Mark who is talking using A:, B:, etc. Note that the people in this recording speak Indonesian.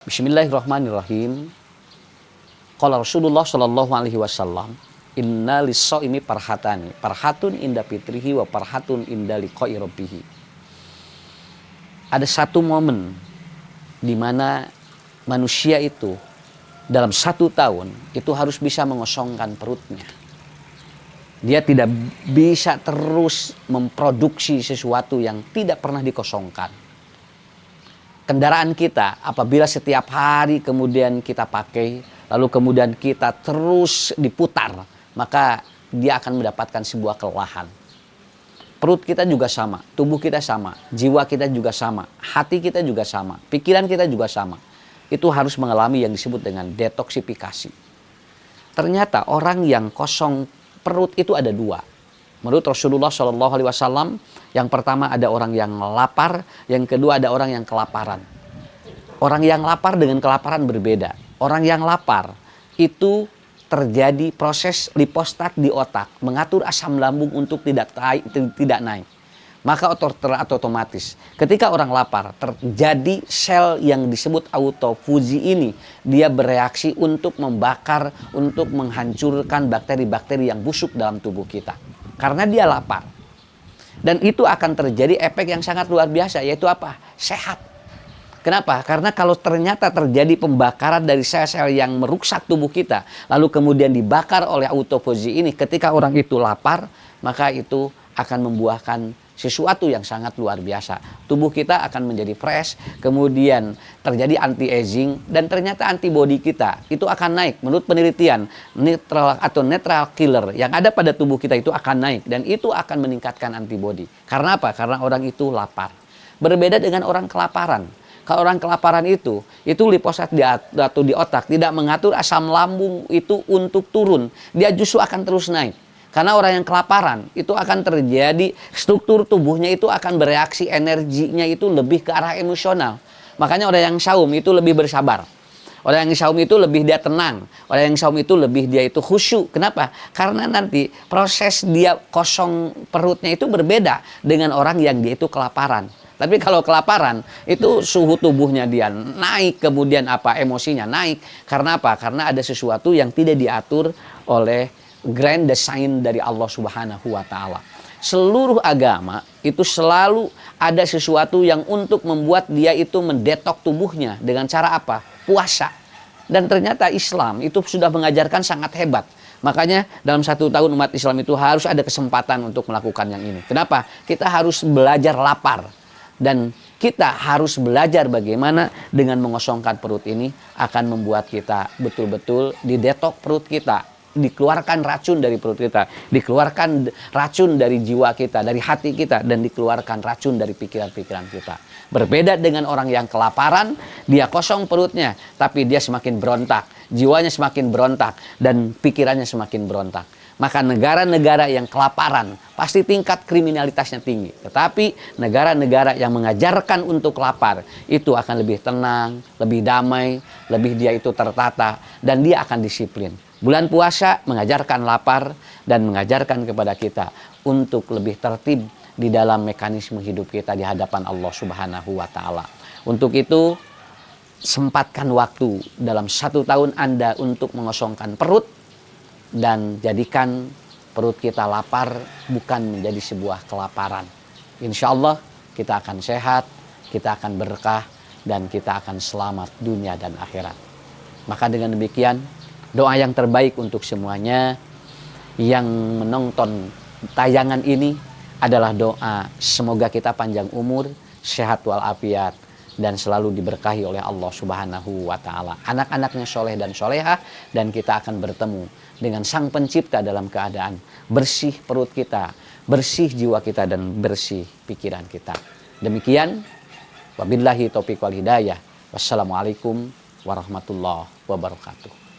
A: Bismillahirrahmanirrahim. Qala Rasulullah sallallahu alaihi wasallam, "Inna lis-shaimi farhatani, farhatun inda fitrihi wa farhatun inda liqa'i rabbih." Ada satu momen di mana manusia itu dalam 1 tahun itu harus bisa mengosongkan perutnya. Dia tidak bisa terus memproduksi sesuatu yang tidak pernah dikosongkan. Kendaraan kita apabila setiap hari kemudian kita pakai, lalu kemudian kita terus diputar, maka dia akan mendapatkan sebuah kelelahan. Perut kita juga sama, tubuh kita sama, jiwa kita juga sama, hati kita juga sama, pikiran kita juga sama. Itu harus mengalami yang disebut dengan detoksifikasi. Ternyata orang yang kosong perut itu ada 2. Menurut Rasulullah SAW, yang pertama ada orang yang lapar, yang kedua ada orang yang kelaparan. Orang yang lapar dengan kelaparan berbeda. Orang yang lapar itu terjadi proses lipostat di otak, mengatur asam lambung untuk tidak naik. Maka otomatis ketika orang lapar terjadi sel yang disebut autofusi ini, dia bereaksi untuk membakar, untuk menghancurkan bakteri-bakteri yang busuk dalam tubuh kita. Karena dia lapar. Dan itu akan terjadi efek yang sangat luar biasa, yaitu apa? Sehat. Kenapa? Karena kalau ternyata terjadi pembakaran dari sel-sel yang merusak tubuh kita, lalu kemudian dibakar oleh autofusi ini, ketika orang itu lapar, maka itu akan membuahkan sesuatu yang sangat luar biasa. Tubuh kita akan menjadi fresh, kemudian terjadi anti-aging, dan ternyata antibodi kita itu akan naik. Menurut penelitian, netral killer yang ada pada tubuh kita itu akan naik, dan itu akan meningkatkan antibodi. Karena apa? Karena orang itu lapar. Berbeda dengan orang kelaparan. Kalau orang kelaparan itu liposat di otak tidak mengatur asam lambung itu untuk turun. Dia justru akan terus naik. Karena orang yang kelaparan itu akan terjadi struktur tubuhnya itu akan bereaksi, energinya itu lebih ke arah emosional. Makanya orang yang saum itu lebih bersabar. Orang yang saum itu lebih dia tenang. Orang yang saum itu lebih dia itu khusyuk. Kenapa? Karena nanti proses dia kosong perutnya itu berbeda dengan orang yang dia itu kelaparan. Tapi kalau kelaparan itu suhu tubuhnya dia naik, kemudian emosinya naik. Karena apa? Karena ada sesuatu yang tidak diatur oleh grand design dari Allah Subhanahu wa Ta'ala. Seluruh agama itu selalu ada sesuatu yang untuk membuat dia itu mendetok tubuhnya. Dengan cara apa? Puasa. Dan ternyata Islam itu sudah mengajarkan sangat hebat. Makanya dalam 1 tahun umat Islam itu harus ada kesempatan untuk melakukan yang ini. Kenapa? Kita harus belajar lapar. Dan kita harus belajar bagaimana dengan mengosongkan perut ini akan membuat kita betul-betul didetok perut kita. Dikeluarkan racun dari perut kita, dikeluarkan racun dari jiwa kita, dari hati kita, dan dikeluarkan racun dari pikiran-pikiran kita. Berbeda dengan orang yang kelaparan, dia kosong perutnya, tapi dia semakin berontak, jiwanya semakin berontak, dan pikirannya semakin berontak. Maka negara-negara yang kelaparan pasti tingkat kriminalitasnya tinggi. Tetapi negara-negara yang mengajarkan untuk lapar itu akan lebih tenang, lebih damai, lebih dia itu tertata, dan dia akan disiplin. Bulan puasa mengajarkan lapar dan mengajarkan kepada kita untuk lebih tertib di dalam mekanisme hidup kita di hadapan Allah Subhanahu wa Ta'ala. Untuk itu, sempatkan waktu dalam 1 tahun Anda untuk mengosongkan perut dan jadikan perut kita lapar bukan menjadi sebuah kelaparan. Insya Allah kita akan sehat, kita akan berkah, dan kita akan selamat dunia dan akhirat. Maka dengan demikian, doa yang terbaik untuk semuanya yang menonton tayangan ini adalah doa semoga kita panjang umur, sehat walafiat, dan selalu diberkahi oleh Allah Subhanahu wa Ta'ala. Anak-anaknya soleh dan solehah, dan kita akan bertemu dengan Sang Pencipta dalam keadaan bersih perut kita, bersih jiwa kita, dan bersih pikiran kita. Demikian, wabillahi taufiq wal hidayah. Wassalamualaikum warahmatullahi wabarakatuh.